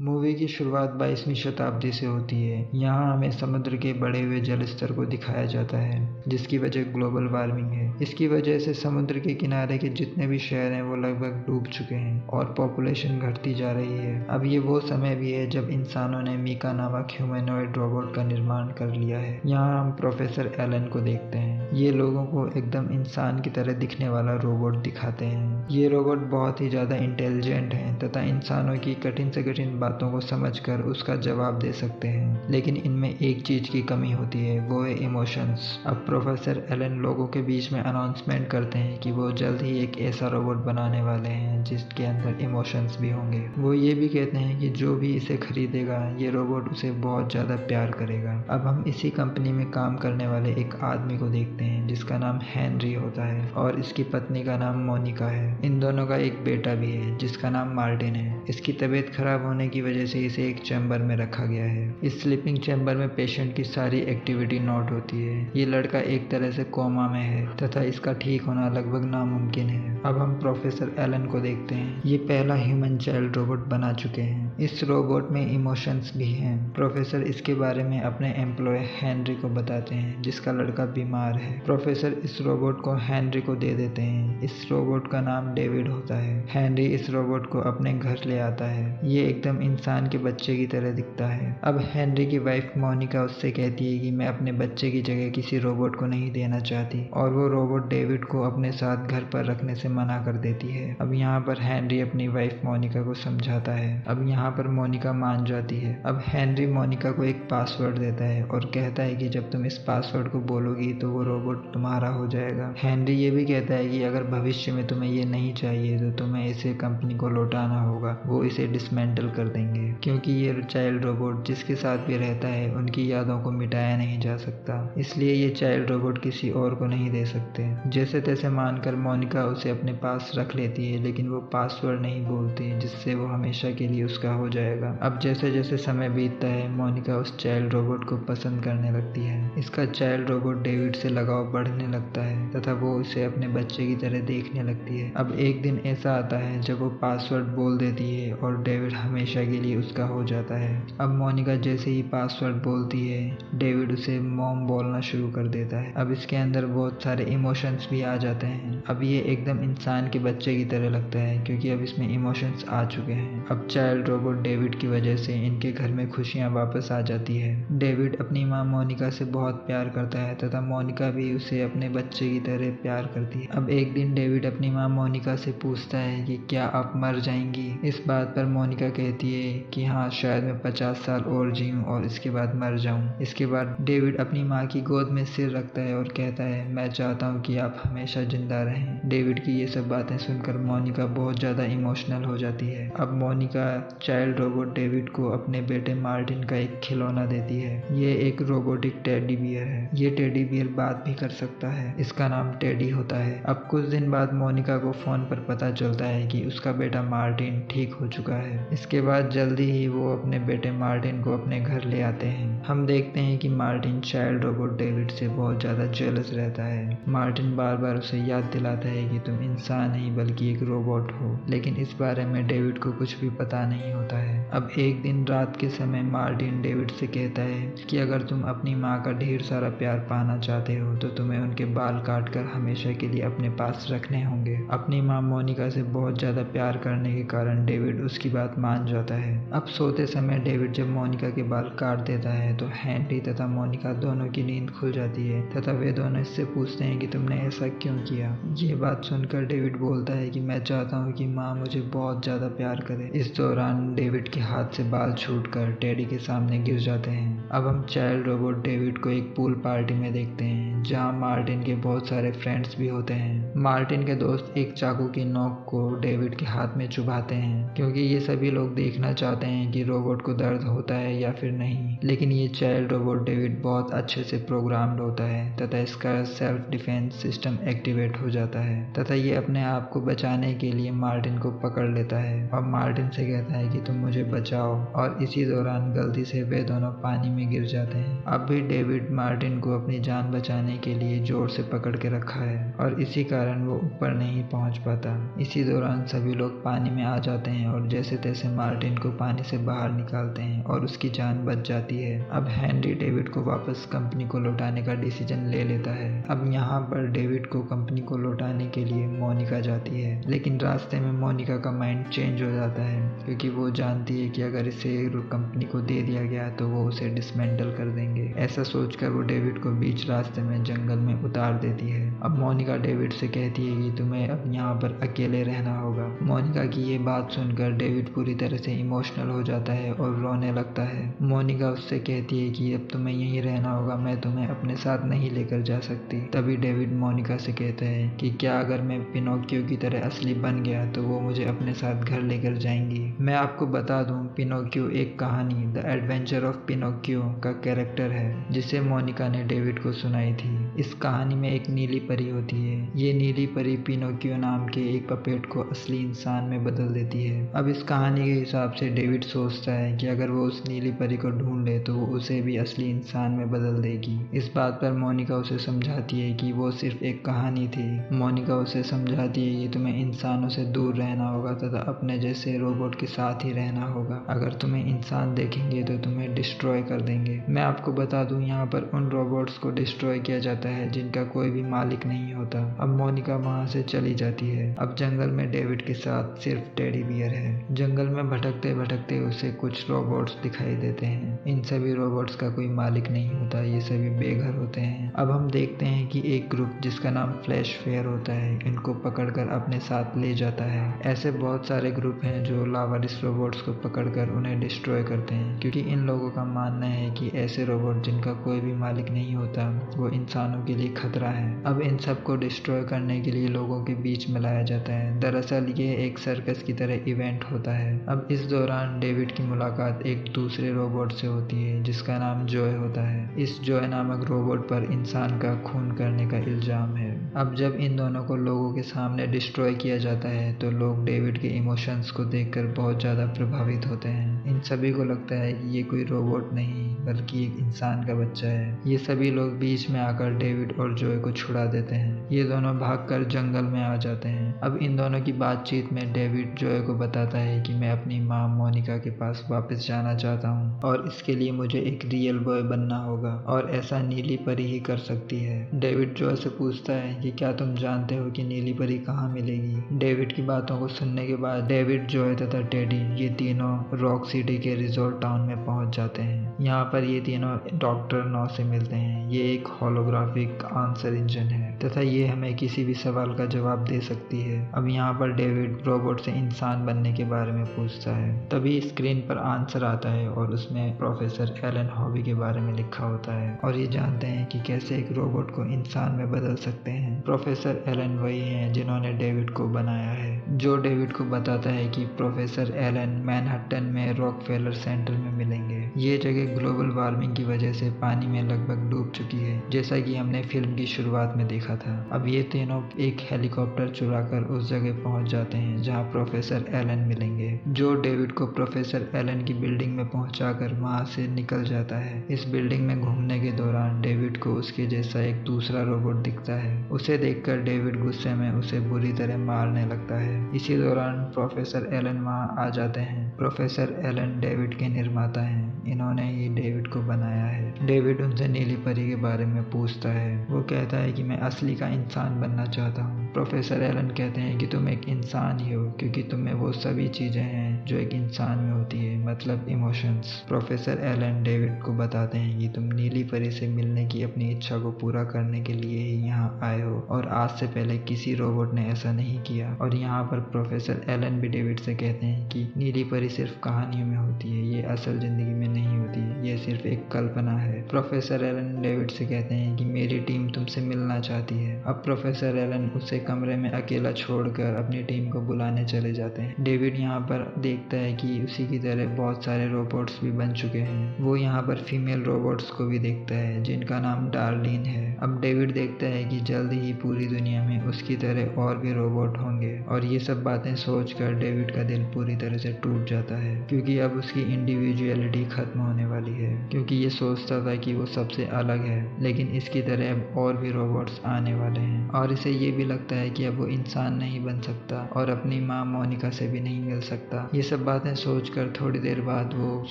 Movie की शुरुआत 22वीं शताब्दी से होती है। यहाँ हमें समुद्र के बढ़े हुए जल स्तर को दिखाया जाता है, जिसकी वजह ग्लोबल वार्मिंग है। इसकी वजह से समुद्र के किनारे के जितने भी शहर हैं वो लगभग डूब चुके हैं और पॉपुलेशन घटती जा रही है। अब ये वो समय भी है जब इंसानों ने मीका नामक ह्यूमैनॉइड रोबोट का निर्माण कर लिया है। यहाँ हम प्रोफेसर एलन को देखते हैं। ये लोगों को एकदम इंसान की तरह दिखने वाला रोबोट दिखाते हैं। ये रोबोट बहुत ही ज़्यादा इंटेलिजेंट हैं तथा इंसानों की कठिन से कठिन बातों को समझकर उसका जवाब दे सकते हैं। लेकिन इनमें एक चीज़ की कमी होती है, वो है इमोशंस। अब प्रोफेसर एलन लोगों के बीच में अनाउंसमेंट करते हैं कि वो जल्द ही एक ऐसा रोबोट बनाने वाले हैं जिसके अंदर इमोशंस भी होंगे। वो ये भी कहते हैं कि जो भी इसे खरीदेगा ये रोबोट उसे बहुत ज़्यादा प्यार करेगा। अब हम इसी कंपनी में काम करने वाले एक आदमी को देखते हैं जिसका नाम हेनरी होता है और इसकी पत्नी का नाम मोनिका है। इन दोनों का एक बेटा भी है जिसका नाम मार्टिन है। इसकी तबीयत खराब होने की वजह से इसे एक चैम्बर में रखा गया है। इस स्लीपिंग चैम्बर में पेशेंट की सारी एक्टिविटी नोट होती है। ये लड़का एक तरह से कोमा में है तथा इसका ठीक होना लगभग नामुमकिन है। अब हम प्रोफेसर एलन को देखते हैं। ये पहला ह्यूमन चाइल्ड रोबोट बना चुके हैं। इस रोबोट में इमोशंस भी हैं। प्रोफेसर इसके बारे में अपने एम्प्लॉय हेनरी को बताते हैं जिसका लड़का बीमार है। प्रोफेसर इस रोबोट को हेनरी को दे देते हैं। इस रोबोट का नाम डेविड होता है। हेनरी इस रोबोट को अपने घर ले आता है। ये एकदम इंसान के बच्चे की तरह दिखता है। अब हेनरी की वाइफ मोनिका उससे कहती है कि मैं अपने बच्चे की जगह किसी रोबोट को नहीं देना चाहती और वो रोबोट डेविड को अपने साथ घर पर रखने से मना कर देती है। अब यहाँ पर हेनरी अपनी वाइफ मोनिका को समझाता है। अब यहाँ पर मोनिका मान जाती है। अब हेनरी मोनिका को एक पासवर्ड देता है और कहता है कि जब तुम इस पासवर्ड को बोलोगी तो वो रोबोट तुम्हारा हो जाएगा। हेनरी ये भी कहता है कि अगर भविष्य में तुम्हें ये नहीं चाहिए तो तुम्हें इसे कंपनी को लौटाना होगा। वो इसे डिसमेंटल कर देंगे क्योंकि ये चाइल्ड रोबोट जिसके साथ भी रहता है उनकी यादों को मिटाया नहीं जा सकता, इसलिए ये चाइल्ड रोबोट किसी और को नहीं दे सकते। जैसे तैसे मानकर मोनिका उसे अपने पास रख लेती है, लेकिन वो पासवर्ड नहीं बोलती जिससे वो हमेशा के लिए उसका हो जाएगा। अब जैसे जैसे समय बीतता है मोनिका उस चाइल्ड रोबोट को पसंद करने लगती है। इसका चाइल्ड रोबोट डेविड से लगाव बढ़ने लगता है तथा वो उसे अपने बच्चे की तरह देखने लगती है। अब एक दिन ऐसा आता है जब वो पासवर्ड बोल देती है और डेविड हमेशा के लिए उसका हो जाता है। अब मोनिका जैसे ही पासवर्ड बोलती है डेविड उसे मॉम बोलना शुरू कर देता है। अब इसके अंदर बहुत सारे इमोशंस भी आ जाते हैं। अब ये एकदम इंसान के बच्चे की तरह लगता है क्योंकि अब इसमें इमोशंस आ चुके हैं। अब चाइल्ड रोबोट डेविड की वजह से इनके घर में खुशियां वापस आ जाती है। डेविड अपनी माँ मोनिका से बहुत प्यार करता है तथा मोनिका भी उसे अपने बच्चे की तरह प्यार करती है। अब एक दिन डेविड अपनी माँ मोनिका से पूछता है कि क्या आप मर जाएंगी। इस बात पर मोनिका कहती है कि हाँ, शायद मैं 50 साल और जीऊँ और इसके बाद मर जाऊँ। इसके बाद डेविड अपनी माँ की गोद में सिर रखता है और कहता है मैं चाहता हूँ कि आप हमेशा जिंदा रहें। डेविड की ये सब बातें सुनकर मोनिका बहुत ज़्यादा इमोशनल हो जाती है। अब मोनिका चाइल्ड रोबोट डेविड को अपने बेटे मार्टिन का एक खिलौना देती है। ये एक रोबोटिक टेडी बियर है। ये टेडी बियर बात भी कर सकता है। इसका नाम टेडी होता है। अब कुछ दिन बाद मोनिका को फोन पर पता चलता है कि उसका बेटा मार्टिन ठीक हो चुका है। इसके बाद जल्दी ही वो अपने बेटे मार्टिन को अपने घर ले आते हैं। हम देखते हैं कि मार्टिन चाइल्ड रोबोट डेविड से बहुत ज़्यादा जेलस रहता है। मार्टिन बार बार उसे याद दिलाता है कि तुम इंसान नहीं बल्कि एक रोबोट हो, लेकिन इस बारे में डेविड को कुछ भी पता नहीं होता है। अब एक दिन रात के समय मार्टिन डेविड से कहता है कि अगर तुम अपनी माँ का ढेर सारा प्यार पाना चाहते हो तो तुम्हें उनके बाल काटकर हमेशा के लिए अपने पास रखने होंगे। अपनी माँ मोनिका से बहुत ज़्यादा प्यार करने के कारण डेविड उसकी बात मान जाता है। अब सोते समय डेविड जब मोनिका के बाल काट देता है तो हेनरी तथा मोनिका दोनों की नींद खुल जाती है तथा वे दोनों इससे पूछते हैं कि तुमने ऐसा क्यों किया। ये बात सुनकर डेविड बोलता है कि मैं चाहता हूँ कि माँ मुझे बहुत ज़्यादा प्यार करे। इस दौरान डेविड के हाथ से बाल छूटकर टेडी के सामने गिर जाते हैं। अब हम चाइल्ड रोबोट डेविड को एक पूल पार्टी में देखते हैं जहाँ मार्टिन के बहुत सारे फ्रेंड्स भी होते हैं। मार्टिन के दोस्त एक चाकू की नोक को डेविड के हाथ में चुभाते हैं क्योंकि ये सभी लोग देखना चाहते हैं कि रोबोट को दर्द होता है या फिर नहीं। लेकिन ये चाइल्ड रोबोट डेविड बहुत अच्छे से प्रोग्राम्ड होता है तथा इसका सेल्फ डिफेंस सिस्टम एक्टिवेट हो जाता है तथा ये अपने आप को बचाने के लिए मार्टिन को पकड़ लेता है और मार्टिन से कहता है कि तुम मुझे बचाओ। और इसी दौरान गलती से वे दोनों पानी में गिर जाते हैं। अब भी डेविड मार्टिन को अपनी जान बचाने के लिए जोर से पकड़ के रखा है और इसी कारण वो ऊपर नहीं पहुंच पाता। इसी दौरान सभी लोग पानी में आ जाते हैं और जैसे तैसे मार्टिन शेन को पानी से बाहर निकालते हैं और उसकी जान बच जाती है। अब हेनरी डेविड को वापस कंपनी को लौटाने का डिसीजन ले लेता है। अब यहाँ पर डेविड को कंपनी को लौटाने के लिए मोनिका जाती है, लेकिन रास्ते में मोनिका का माइंड चेंज हो जाता है क्योंकि वो जानती है कि अगर इसे कंपनी को दे दिया गया तो वो उसे डिसमेंटल कर देंगे। ऐसा सोचकर वो डेविड को बीच रास्ते में जंगल में उतार देती है। अब मोनिका डेविड से कहती है कि तुम्हें अब यहाँ पर अकेले रहना होगा। मोनिका की ये बात सुनकर डेविड पूरी तरह से इमोशनल हो जाता है और रोने लगता है। मोनिका उससे कहती है कि अब तुम्हें यहीं रहना होगा, मैं तुम्हें अपने साथ नहीं लेकर जा सकती। तभी डेविड मोनिका से कहता है कि क्या अगर मैं पिनोकियो की तरह असली बन गया तो वो मुझे अपने साथ घर लेकर जाएंगी। मैं आपको बता दूं, पिनोकियो एक कहानी द एडवेंचर ऑफ पिनोकियो का कैरेक्टर है जिसे मोनिका ने डेविड को सुनाई थी। इस कहानी में एक नीली परी होती है। ये नीली परी पिनोकियो नाम के एक पपेट को असली इंसान में बदल देती है। अब इस कहानी के हिसाब से डेविड सोचता है कि अगर वो उस नीली परी को ढूंढ ले तो वो उसे भी असली इंसान में बदल देगी। इस बात पर मोनिका उसे समझाती है कि वो सिर्फ एक कहानी थी। मोनिका उसे समझाती है कि तुम्हें इंसानों से दूर रहना होगा तथा अपने जैसे रोबोट के साथ ही रहना होगा। अगर तुम्हें इंसान देखेंगे तो तुम्हें डिस्ट्रॉय कर देंगे। मैं आपको बता दूं, यहाँ पर उन रोबोट्स को डिस्ट्रॉय किया जाता है जिनका कोई भी मालिक नहीं होता। अब मोनिका वहाँ से चली जाती है। अब जंगल में डेविड के साथ सिर्फ टेडी बियर है। जंगल में भटकते भटकते उसे कुछ रोबोट्स दिखाई देते हैं। इन सभी रोबोट्स का कोई मालिक नहीं होता, ये सभी बेघर होते हैं। अब हम देखते हैं कि एक ग्रुप जिसका नाम फ्लैश फेयर होता है इनको पकड़कर अपने साथ ले जाता है। ऐसे बहुत सारे ग्रुप हैं जो लावारिस रोबोट्स को पकड़कर उन्हें डिस्ट्रॉय करते हैं क्योंकि इन लोगों का मानना है कि ऐसे रोबोट जिनका कोई भी मालिक नहीं होता वो इंसानों के लिए खतरा है। अब इन सब को डिस्ट्रॉय करने के लिए लोगों के बीच में लाया जाता है। दरअसल ये एक सर्कस की तरह इवेंट होता है। अब इस दौरान डेविड की मुलाकात एक दूसरे रोबोट से होती है जिसका नाम जॉय होता है। इस जॉय नामक रोबोट पर इंसान का खून करने का इल्जाम है। अब जब इन दोनों को लोगों के सामने डिस्ट्रॉय किया जाता है तो लोग डेविड के इमोशंस को देखकर बहुत ज़्यादा प्रभावित होते हैं। इन सभी को लगता है कि ये कोई रोबोट नहीं बल्कि एक इंसान का बच्चा है। ये सभी लोग बीच में आकर डेविड और जॉय को छुड़ा देते हैं। ये दोनों भागकर जंगल में आ जाते हैं। अब इन दोनों की बातचीत में डेविड जॉय को बताता है कि मैं अपनी माँ मोनिका के पास वापस जाना चाहता हूँ और इसके लिए मुझे एक रियल बॉय बनना होगा और ऐसा नीली परी ही कर सकती है। डेविड जॉय से पूछता है कि क्या तुम जानते हो कि नीली परी कहाँ मिलेगी। डेविड की बातों को सुनने के बाद डेविड, जॉय तथा टेडी ये तीनों रॉक सिटी के रिजॉर्ट टाउन में पहुंच जाते हैं। यहाँ पर ये तीनों डॉक्टर नौ से मिलते हैं। ये एक होलोग्राफिक आंसर इंजन है तथा ये हमें किसी भी सवाल का जवाब दे सकती है। अब यहाँ पर डेविड रोबोट से इंसान बनने के बारे में पूछता है। तभी स्क्रीन पर आंसर आता है और उसमें प्रोफेसर एलन हॉबी के बारे में लिखा होता है और ये जानते हैं कि कैसे एक रोबोट को इंसान में बदल सकते हैं। प्रोफेसर एलन वही हैं जिन्होंने डेविड को बनाया है। जो डेविड को बताता है कि प्रोफेसर एलन मैनहट्टन में रॉकफेलर सेंटर में मिलेंगे। ये जगह ग्लोबल वार्मिंग की वजह से पानी में लगभग डूब चुकी है, जैसा कि हमने फिल्म की शुरुआत में देखा था। अब ये तीनों एक हेलीकॉप्टर चुराकर उस जगह पहुंच जाते हैं जहां प्रोफेसर एलन मिलेंगे। जो डेविड को प्रोफेसर एलन की बिल्डिंग में पहुंचाकर वहां से निकल जाता है। इस बिल्डिंग में घूमने के दौरान डेविड को उसके जैसा एक दूसरा रोबोट दिखता है। उसे देखकर डेविड गुस्से में उसे बुरी तरह मारने लगता है। इसी दौरान प्रोफेसर एलन वहां आ जाते हैं। प्रोफेसर एलन डेविड के निर्माता हैं। इन्होंने ही डेविड को बनाया है। डेविड उनसे नीली परी के बारे में पूछता है। वो कहता है कि मैं असली का इंसान बनना चाहता हूँ। प्रोफेसर एलन कहते हैं कि तुम एक इंसान ही हो क्योंकि तुम में वो सभी चीजें हैं जो एक इंसान में होती है, मतलब इमोशंस। प्रोफेसर एलन डेविड को बताते हैं कि तुम नीली परी से मिलने की अपनी इच्छा को पूरा करने के लिए ही यहाँ आए हो और आज से पहले किसी रोबोट ने ऐसा नहीं किया। और यहाँ पर प्रोफेसर एलन भी डेविड से कहते हैं कि नीली परी सिर्फ कहानियों में होती है, ये असल जिंदगी में नहीं होती है, ये सिर्फ एक कल्पना है। प्रोफेसर एलन डेविड से कहते हैं कि मेरी टीम तुमसे मिलना चाहती है। अब प्रोफेसर एलन उसे कमरे में अकेला छोड़कर अपनी टीम को बुलाने चले जाते हैं। डेविड यहाँ पर देखता है कि उसी की तरह बहुत सारे रोबोट्स भी बन चुके हैं। वो यहाँ पर फीमेल रोबोट्स को भी देखता है जिनका नाम डार्लिन है। अब डेविड देखता है कि जल्द ही पूरी दुनिया में उसकी तरह और भी रोबोट होंगे और ये सब बातें सोचकर डेविड का दिल पूरी तरह से टूट जाता है क्योंकि अब उसकी इंडिविजुअलिटी खत्म होने वाली है। क्योंकि ये सोचता था कि वो सबसे अलग है, लेकिन इसकी तरह अब और भी रोबोट्स आने वाले हैं और इसे ये भी लगता है कि अब वो इंसान नहीं बन सकता और अपनी माँ मोनिका से भी नहीं मिल सकता। ये सब बातें सोचकर थोड़ी देर बाद वो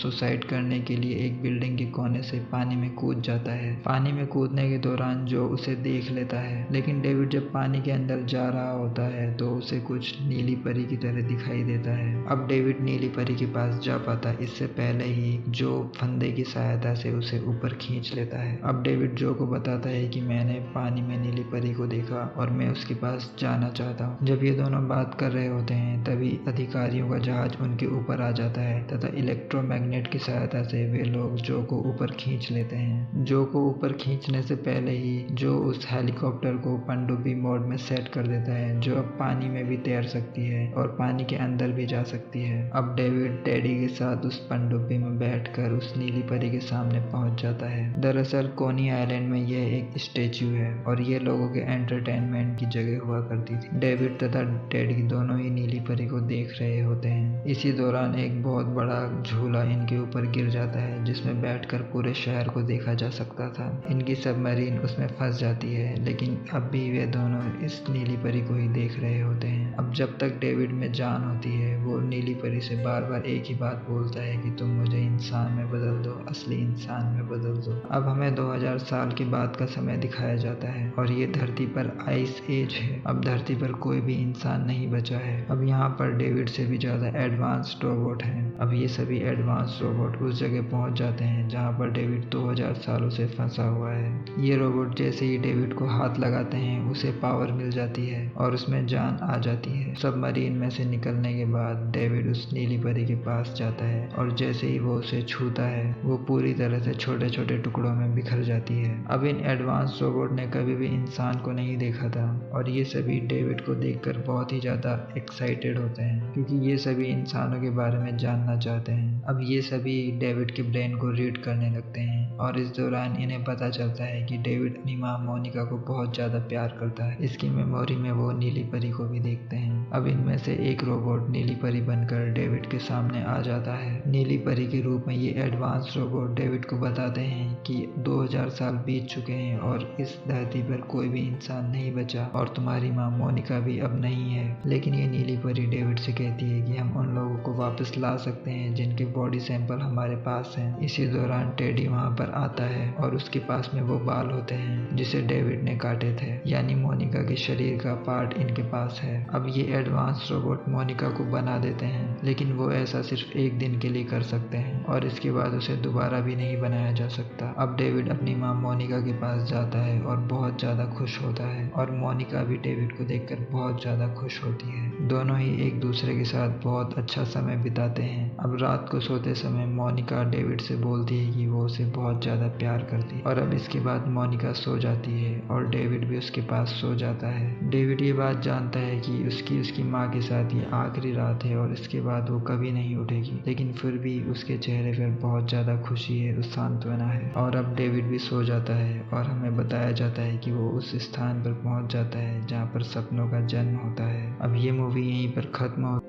सुसाइड करने के लिए एक बिल्डिंग के कोने से पानी में कूद जाता है। पानी में कूदने के दौरान जो उसे देख लेता है, लेकिन डेविड जब पानी के अंदर जा रहा होता है तो उसे कुछ नीली परी की तरह दिखाई देता है। अब डेविड नीली परी के पास जा पाता इससे पहले ही जो फंदे की सहायता से उसे ऊपर खींच लेता है। अब डेविड जो को बताता है कि मैंने पानी में नीली परी को देखा और मैं उसके पास जाना चाहता हूँ। जब ये दोनों बात कर रहे होते हैं तभी अधिकारियों का जहाज उनके ऊपर आ जाता है तथा इलेक्ट्रोमैग्नेट की सहायता से वे लोग जो को ऊपर खींच लेते हैं। जो को ऊपर खींचने से पहले ही जो उस हेलीकॉप्टर को पनडुब्बी मोड में सेट कर देता है, जो अब पानी में भी तैर सकती है और पानी के अंदर भी जा सकती है। अब डेविड टेडी के साथ उस पनडुब्बी में बैठकर उस नीली परी के सामने पहुंच जाता है। दरअसल कोनी आइलैंड में यह एक स्टेच्यू है और ये लोगों के एंटरटेनमेंट की जगह हुआ करती थी। डेविड तथा टेडी दोनों ही नीली परी को देख रहे होते हैं। इसी दौरान एक बहुत बड़ा झूला इनके ऊपर गिर जाता है जिसमें बैठकर पूरे शहर को देखा जा सकता था। इनकी सबमरीन उसमें फंस जाती है, लेकिन अब भी वे दोनों इस नीली परी को ही देख रहे होते हैं। अब जब तक डेविड में जान होती है वो नीली परी से बार बार एक ही बात बोलता है कि तुम मुझे इंसान में बदल दो, असली इंसान में बदल दो। अब हमें 2000 साल के बाद का समय दिखाया जाता है और ये धरती पर आइस एज है। अब धरती पर कोई भी इंसान नहीं बचा है। अब यहाँ पर डेविड से भी ज्यादा एडवांस्ड रोबोट हैं। अब ये सभी एडवांस्ड रोबोट उस जगह पहुंच जाते हैं जहाँ पर डेविड 2000 सालों से फंसा हुआ है। ये रोबोट जैसे ही डेविड को हाथ लगाते हैं उसे पावर मिल जाती है और उसमें जान आ जाती है। सबमरीन में से निकलने के बाद डेविड उस नीली परी के पास जाता है और जैसे ही वो उसे छूता है वो पूरी तरह से छोटे छोटे टुकड़ों में बिखर जाती है। अब इन एडवांस रोबोट ने कभी भी इंसान को नहीं देखा था और ये सभी डेविड को देखकर बहुत ही ज्यादा एक्साइटेड होते हैं क्योंकि ये सभी इंसानों के बारे में जानना चाहते हैं। अब ये सभी डेविड के ब्रेन को रीड करने लगते हैं और इस दौरान इन्हें पता चलता है कि डेविड अपनी माँ मोनिका को बहुत ज्यादा प्यार करता है। इसकी मेमोरी में वो नीली परी को भी देखते हैं। अब इनमें से एक रोबोट नीली परी बनकर डेविड के सामने आ जाता है। नीली परी के रूप में ये एडवांस रोबोट डेविड को बताते हैं कि 2000 साल बीत चुके हैं और इस धरती पर कोई भी इंसान नहीं बचा और तुम्हारी माँ मोनिका भी अब नहीं है। लेकिन ये नीली परी डेविड से कहती है कि हम उन लोगों को वापस ला सकते हैं जिनके बॉडी सैंपल हमारे पास हैं। इसी दौरान टेडी वहाँ पर आता है और उसके पास में वो बाल होते हैं जिसे डेविड ने काटे थे, यानी मोनिका के शरीर का पार्ट इनके पास है। अब ये एडवांस रोबोट मोनिका को बना देते हैं, लेकिन वो ऐसा सिर्फ एक दिन के लिए कर सकते हैं और इसके बाद उसे दोबारा भी नहीं बनाया जा सकता। अब डेविड अपनी माँ मोनिका के पास जाता है और बहुत ज्यादा खुश होता है और मोनिका भी डेविड को देखकर बहुत ज्यादा खुश होती है। दोनों ही एक दूसरे के साथ बहुत अच्छा समय बिताते हैं। अब रात को सोते समय मोनिका डेविड से बोलती है कि वो उसे बहुत ज्यादा प्यार करती है और अब इसके बाद मोनिका सो जाती है और डेविड भी उसके पास सो जाता है। डेविड ये बात जानता है कि उसकी माँ के साथ ये आखिरी रात है और इसके बाद वो कभी नहीं उठेगी, लेकिन फिर भी उसके चेहरे पर बहुत ज्यादा खुशी है, उस सांत्वना है। और अब डेविड भी सो जाता है और हमें बताया जाता है कि वो उस स्थान पर पहुंच जाता है जहाँ पर सपनों का जन्म होता है। अब ये मूवी यहीं पर खत्म हो